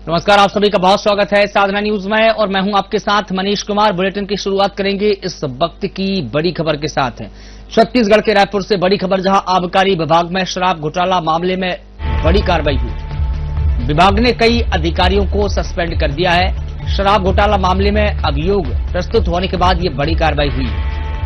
नमस्कार, आप सभी का बहुत स्वागत है साधना न्यूज में और मैं हूं आपके साथ मनीष कुमार। बुलेटिन की शुरुआत करेंगे इस वक्त की बड़ी खबर के साथ। छत्तीसगढ़ के रायपुर से बड़ी खबर, जहां आबकारी विभाग में शराब घोटाला मामले में बड़ी कार्रवाई हुई। विभाग ने कई अधिकारियों को सस्पेंड कर दिया है। शराब घोटाला मामले में अभियोग प्रस्तुत होने के बाद ये बड़ी कार्रवाई हुई।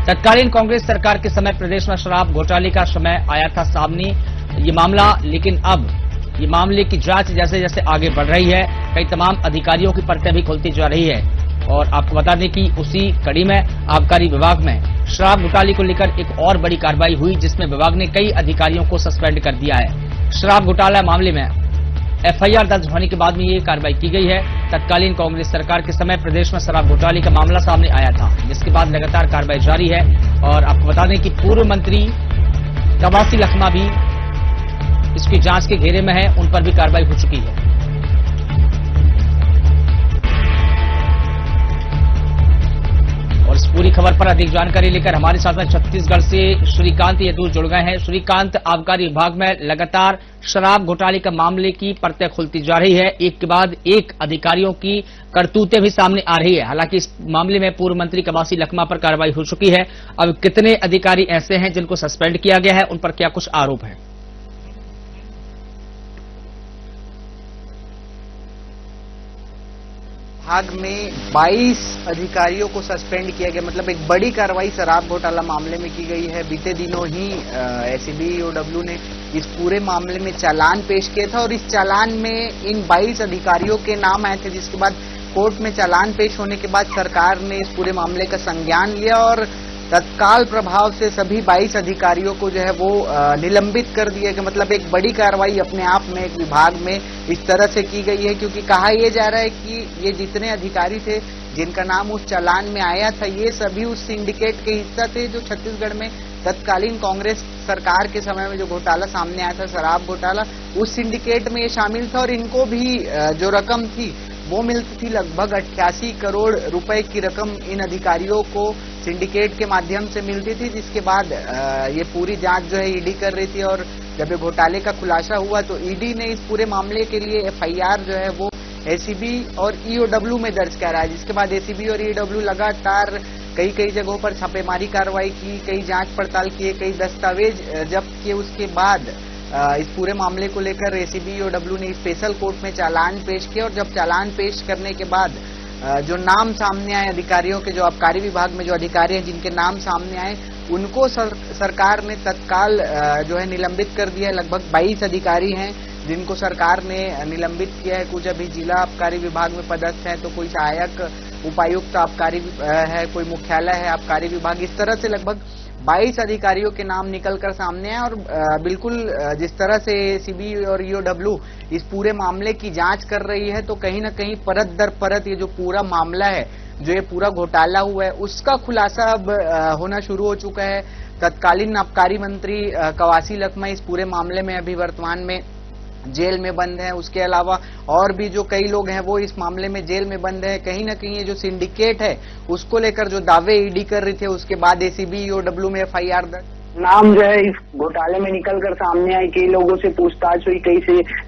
तत्कालीन कांग्रेस सरकार के समय प्रदेश में शराब घोटाले का समय आया था सामने ये मामला, लेकिन अब ये मामले की जांच जैसे जैसे आगे बढ़ रही है, कई तमाम अधिकारियों की परतें भी खुलती जा रही है। और आपको बता दें कि उसी कड़ी में आबकारी विभाग में शराब घोटाले को लेकर एक और बड़ी कार्रवाई हुई, जिसमें विभाग ने कई अधिकारियों को सस्पेंड कर दिया है। शराब घोटाला मामले में एफआईआर दर्ज होने के बाद में ये कार्रवाई की गई है। तत्कालीन कांग्रेस सरकार के समय प्रदेश में शराब घोटाले का मामला सामने आया था, जिसके बाद लगातार कार्रवाई जारी है। और आपको बता दें कि पूर्व मंत्री कवासी लखमा भी इसकी जांच के घेरे में है, उन पर भी कार्रवाई हो चुकी है। और इस पूरी खबर पर अधिक जानकारी लेकर हमारे साथ में छत्तीसगढ़ से श्रीकांत यदू जुड़ गए हैं। श्रीकांत, आबकारी विभाग में लगातार शराब घोटाले का मामले की परतें खुलती जा रही है, एक के बाद एक अधिकारियों की करतूतें भी सामने आ रही है। हालांकि इस मामले में पूर्व मंत्री कवासी लखमा पर कार्रवाई हो चुकी है। अब कितने अधिकारी ऐसे हैं जिनको सस्पेंड किया गया है, उन पर क्या कुछ आरोप है? विभाग में 22 अधिकारियों को सस्पेंड किया गया। मतलब एक बड़ी कार्रवाई शराब घोटाला मामले में की गई है। बीते दिनों ही एसीबी ईओडब्ल्यू ने इस पूरे मामले में चालान पेश किया था और इस चालान में इन 22 अधिकारियों के नाम आए थे, जिसके बाद कोर्ट में चालान पेश होने के बाद सरकार ने इस पूरे मामले का संज्ञान लिया और तत्काल प्रभाव से सभी 22 अधिकारियों को जो है वो निलंबित कर दिया गया। मतलब एक बड़ी कार्रवाई अपने आप में एक विभाग में इस तरह से की गई है, क्योंकि कहा यह जा रहा है कि ये जितने अधिकारी थे जिनका नाम उस चालान में आया था, ये सभी उस सिंडिकेट के हिस्सा थे जो छत्तीसगढ़ में तत्कालीन कांग्रेस सरकार के समय में जो घोटाला सामने आया था, शराब घोटाला, उस सिंडिकेट में ये शामिल था। और इनको भी जो रकम थी वो मिलती थी, लगभग 88 करोड़ रुपए की रकम इन अधिकारियों को सिंडिकेट के माध्यम से मिलती थी, जिसके बाद ये पूरी जांच जो है ईडी कर रही थी। और जब ये घोटाले का खुलासा हुआ तो ईडी ने इस पूरे मामले के लिए एफआईआर जो है वो एसीबी और ईओडब्ल्यू में दर्ज करा है, जिसके बाद एसीबी और ईओडब्ल्यू लगातार कई जगहों पर छापेमारी कार्रवाई की, कई जांच पड़ताल किए, कई दस्तावेज जब्त किए। उसके बाद इस पूरे मामले को लेकर एसीबी ईओडब्ल्यू ने स्पेशल कोर्ट में चालान पेश किया। और जब चालान पेश करने के बाद जो नाम सामने आए अधिकारियों के, जो आबकारी विभाग में जो अधिकारी हैं जिनके नाम सामने आए, उनको सरकार ने तत्काल जो है निलंबित कर दिया है। लगभग 22 अधिकारी हैं जिनको सरकार ने निलंबित किया है। कुछ अभी जिला आबकारी विभाग में पदस्थ हैं, तो कोई सहायक उपायुक्त आबकारी है, कोई मुख्यालय है आबकारी विभाग। इस तरह से लगभग 22 अधिकारियों के नाम निकलकर सामने आए। और बिल्कुल जिस तरह से एसीबी और ईओडब्ल्यू इस पूरे मामले की जांच कर रही है, तो कहीं न कहीं परत दर परत ये जो पूरा मामला है, जो ये पूरा घोटाला हुआ है, उसका खुलासा अब होना शुरू हो चुका है। तत्कालीन आबकारी मंत्री कवासी लखमा इस पूरे मामले में अभी वर्तमान में जेल में बंद है। उसके अलावा और भी जो कई लोग हैं वो इस मामले में जेल में बंद है। कहीं ना कहीं ये जो सिंडिकेट है उसको लेकर जो दावे ईडी कर रही थे, उसके बाद एसीबी ईओडब्ल्यू में एफआईआर दर्ज नाम जो है इस घोटाले में निकलकर सामने आए। कई लोगों से पूछताछ हुई,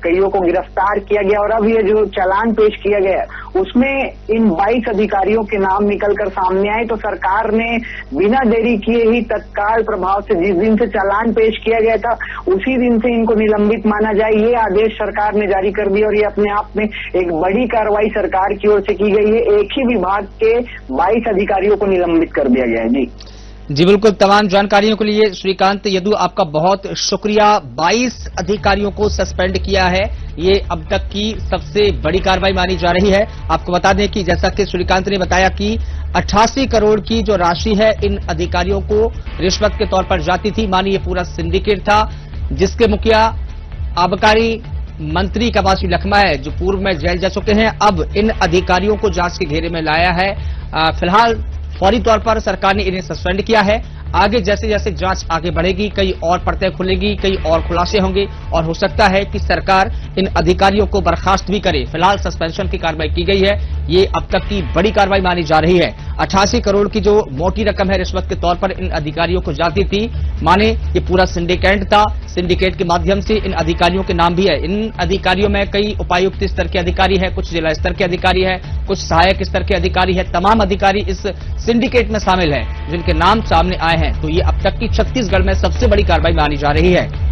कईयों को गिरफ्तार किया गया और अब ये जो चालान पेश किया गया उसमें इन 22 अधिकारियों के नाम निकलकर सामने आए। तो सरकार ने बिना देरी किए ही तत्काल प्रभाव से जिस दिन से चालान पेश किया गया था उसी दिन से इनको निलंबित माना जाए, ये आदेश सरकार ने जारी कर दिया। और ये अपने आप में एक बड़ी कार्रवाई सरकार की ओर से की गई है। एक ही विभाग के 22 अधिकारियों को निलंबित कर दिया गया है। जी बिल्कुल, तमाम जानकारियों के लिए श्रीकांत यदू आपका बहुत शुक्रिया। 22 अधिकारियों को सस्पेंड किया है, ये अब तक की सबसे बड़ी कार्रवाई मानी जा रही है। आपको बता दें कि जैसा कि श्रीकांत ने बताया कि 88 करोड़ की जो राशि है इन अधिकारियों को रिश्वत के तौर पर जाती थी। मानिए पूरा सिंडिकेट था, जिसके मुखिया आबकारी मंत्री कवासी लखमा है, जो पूर्व में जेल जा चुके हैं। अब इन अधिकारियों को जांच के घेरे में लाया है। फिलहाल फौरी तौर पर सरकार ने इन्हें सस्पेंड किया है। आगे जैसे जैसे जांच आगे बढ़ेगी, कई और परतें खुलेगी, कई और खुलासे होंगे और हो सकता है कि सरकार इन अधिकारियों को बर्खास्त भी करे। फिलहाल सस्पेंशन की कार्रवाई की गई है, ये अब तक की बड़ी कार्रवाई मानी जा रही है। 88 करोड़ की जो मोटी रकम है रिश्वत के तौर पर इन अधिकारियों को जाती थी। माने ये पूरा सिंडिकेट था। सिंडिकेट के माध्यम से इन अधिकारियों के नाम भी है। इन अधिकारियों में कई उपायुक्त स्तर के अधिकारी है, कुछ जिला स्तर के अधिकारी है, कुछ सहायक स्तर के अधिकारी है। तमाम अधिकारी इस सिंडिकेट में शामिल है जिनके नाम सामने आए हैं। तो ये अब तक की छत्तीसगढ़ में सबसे बड़ी कार्रवाई मानी जा रही है।